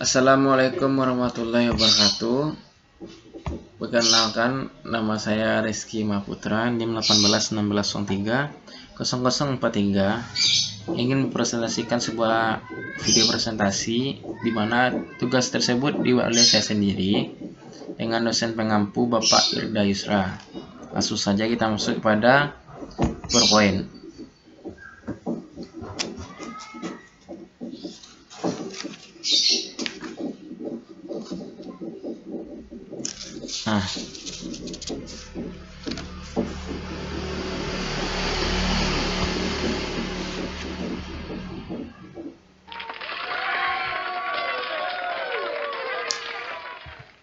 Assalamualaikum warahmatullahi wabarakatuh. Perkenalkan, nama saya Rizky Maputra, NIM 1816030043. Ingin mempresentasikan sebuah video presentasi di mana tugas tersebut dibuat oleh saya sendiri dengan dosen pengampu Bapak Irda Yusra. Langsung saja kita masuk kepada PowerPoint. Nah,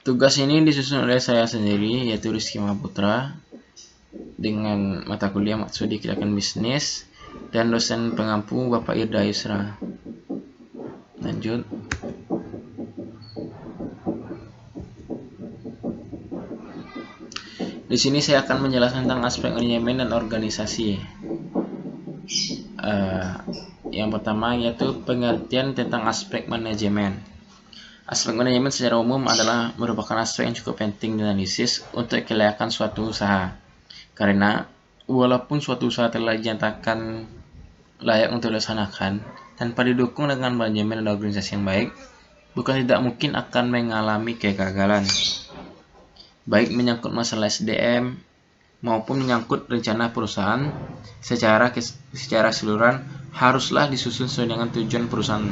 tugas ini disusun oleh saya sendiri, yaitu Rizky Maputra, dengan mata kuliah Maksudi Kebijakan Bisnis dan dosen pengampu Bapak Irda Yusra. Lanjut. Di sini saya akan menjelaskan tentang aspek manajemen dan organisasi. Yang pertama yaitu pengertian tentang aspek manajemen. Aspek manajemen secara umum adalah merupakan aspek yang cukup penting dianalisis untuk kelayakan suatu usaha. Karena walaupun suatu usaha telah dinyatakan layak untuk dilaksanakan, tanpa didukung dengan manajemen dan organisasi yang baik, bukan tidak mungkin akan mengalami kegagalan. Baik menyangkut masalah SDM maupun menyangkut rencana perusahaan, secara keseluruhan haruslah disusun sesuai dengan tujuan perusahaan.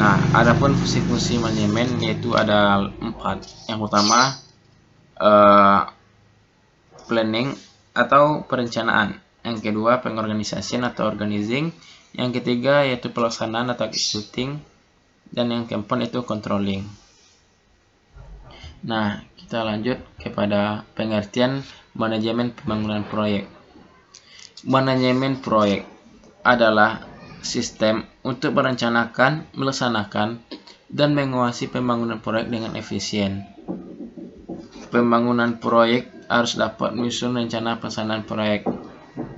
Nah, adapun fungsi-fungsi manajemen yaitu ada 4. Yang pertama, planning atau perencanaan. Yang kedua, pengorganisasian atau organizing. Yang ketiga yaitu pelaksanaan atau executing. Dan yang keempat itu controlling. Nah, kita lanjut kepada pengertian manajemen pembangunan proyek. Manajemen proyek adalah sistem untuk merencanakan, melaksanakan, dan menguasai pembangunan proyek dengan efisien. Pembangunan proyek harus dapat menyusun rencana pelaksanaan proyek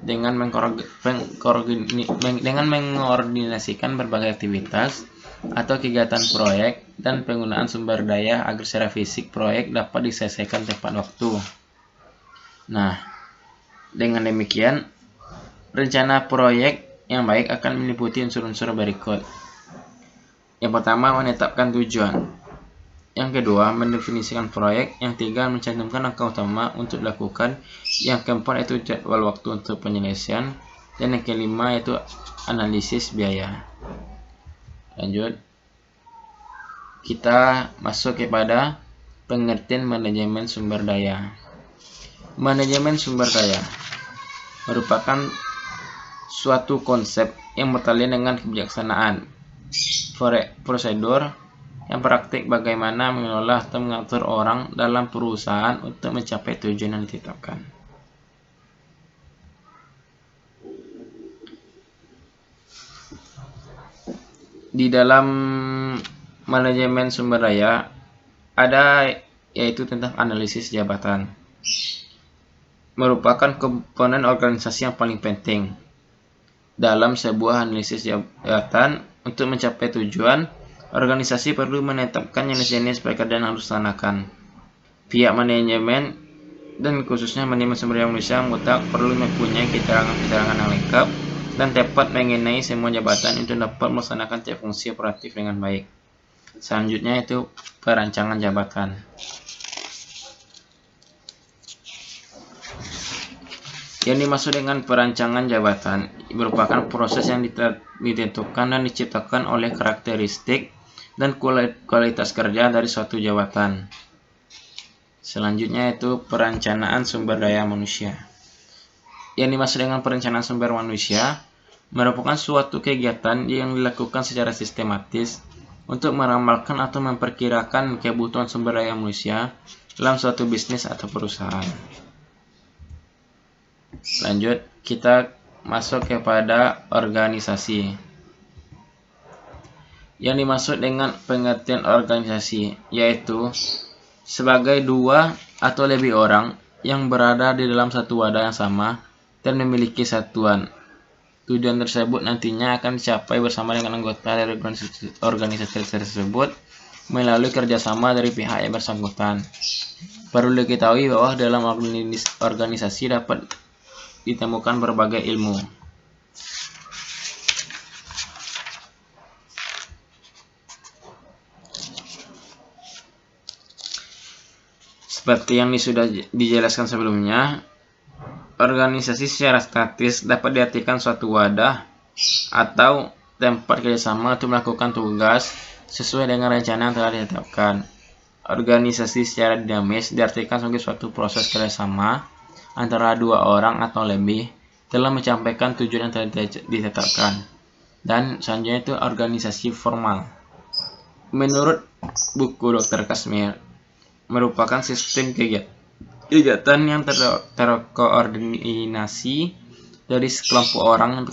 dengan mengkoordinasikan berbagai aktivitas atau kegiatan proyek dan penggunaan sumber daya agar secara fisik proyek dapat diselesaikan tepat waktu. Nah, dengan demikian, rencana proyek yang baik akan meliputi unsur-unsur berikut. Yang pertama, menetapkan tujuan. Yang kedua, mendefinisikan proyek. Yang tiga, mencantumkan langkah utama untuk dilakukan. Yang keempat, itu jadwal waktu untuk penyelesaian. Dan yang kelima, itu analisis biaya. Lanjut. Kita masuk kepada pengertian manajemen sumber daya. Manajemen sumber daya merupakan suatu konsep yang bertalian dengan kebijaksanaan, prosedur yang praktik bagaimana mengelola atau mengatur orang dalam perusahaan untuk mencapai tujuan yang ditetapkan. Di dalam manajemen sumber daya ada yaitu tentang analisis jabatan. Merupakan komponen organisasi yang paling penting. Dalam sebuah analisis jabatan untuk mencapai tujuan, organisasi perlu menetapkan jenis-jenis pekerjaan yang harus dilaksanakan. Pihak manajemen dan khususnya manajemen sumber daya manusia anggota perlu mempunyai keterangan yang lengkap dan tepat mengenai semua jabatan untuk dapat melaksanakan tiap fungsi operatif dengan baik. Selanjutnya itu perancangan jabatan. Yang dimaksud dengan perancangan jabatan merupakan proses yang ditentukan dan diciptakan oleh karakteristik dan kualitas kerja dari suatu jabatan. Selanjutnya itu perencanaan sumber daya manusia. Yang dimaksud dengan perencanaan sumber manusia merupakan suatu kegiatan yang dilakukan secara sistematis untuk meramalkan atau memperkirakan kebutuhan sumber daya manusia dalam suatu bisnis atau perusahaan. Lanjut, kita masuk kepada organisasi. Yang dimaksud dengan pengertian organisasi yaitu sebagai dua atau lebih orang yang berada di dalam satu wadah yang sama dan memiliki satuan Tujuan tersebut nantinya akan dicapai bersama dengan anggota dari organisasi tersebut melalui kerjasama dari pihak yang bersangkutan. Perlu diketahui bahwa dalam organisasi dapat ditemukan berbagai ilmu. Seperti yang sudah dijelaskan sebelumnya, organisasi secara statis dapat diartikan suatu wadah atau tempat kerjasama untuk melakukan tugas sesuai dengan rencana yang telah ditetapkan. Organisasi secara dinamis diartikan sebagai suatu proses kerjasama antara dua orang atau lebih telah mencapai tujuan yang telah ditetapkan. Dan selanjutnya itu organisasi formal. Menurut buku Dr. Kashmir, merupakan sistem kegiatan yang terkoordinasi dari sekelompok orang yang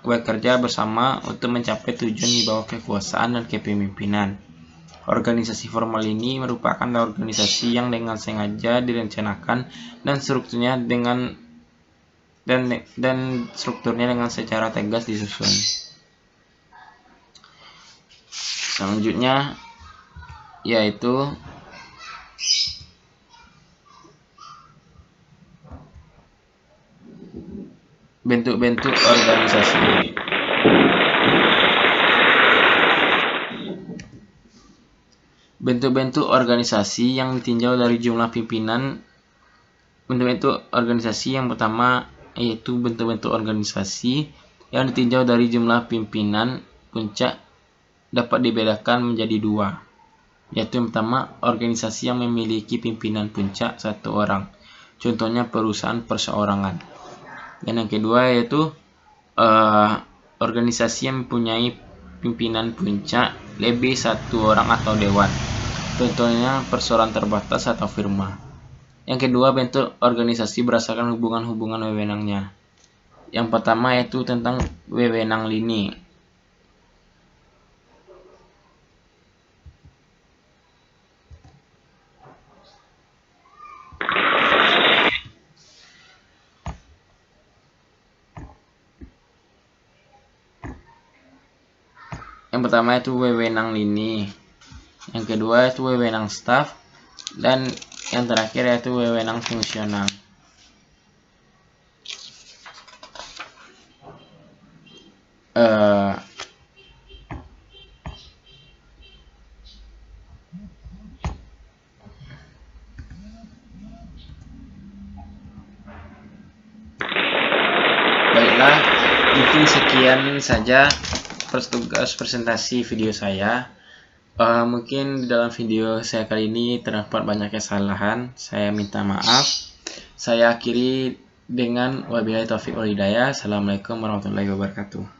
bekerja bersama untuk mencapai tujuan di bawah kekuasaan dan kepemimpinan. Organisasi formal ini merupakan organisasi yang dengan sengaja direncanakan dan strukturnya dengan secara tegas disusun. Selanjutnya yaitu bentuk-bentuk organisasi. Bentuk-bentuk organisasi yang ditinjau dari jumlah pimpinan. Bentuk-bentuk organisasi yang pertama yaitu bentuk-bentuk organisasi yang ditinjau dari jumlah pimpinan puncak dapat dibedakan menjadi dua. Yaitu yang pertama, organisasi yang memiliki pimpinan puncak satu orang. Contohnya perusahaan perseorangan. Dan yang kedua yaitu organisasi yang mempunyai pimpinan puncak lebih satu orang atau dewan. Contohnya perseroan terbatas atau firma. Yang kedua, bentuk organisasi berdasarkan hubungan-hubungan wewenangnya. Yang pertama yaitu tentang wewenang lini. Yang pertama itu wewenang lini, yang kedua itu wewenang staf, dan yang terakhir yaitu wewenang fungsional. Baiklah, mungkin sekian saja presentasi video saya. Mungkin dalam video saya kali ini terdapat banyak kesalahan, saya minta maaf. Saya akhiri dengan wabillahi taufiq wal hidayah. Assalamualaikum warahmatullahi wabarakatuh.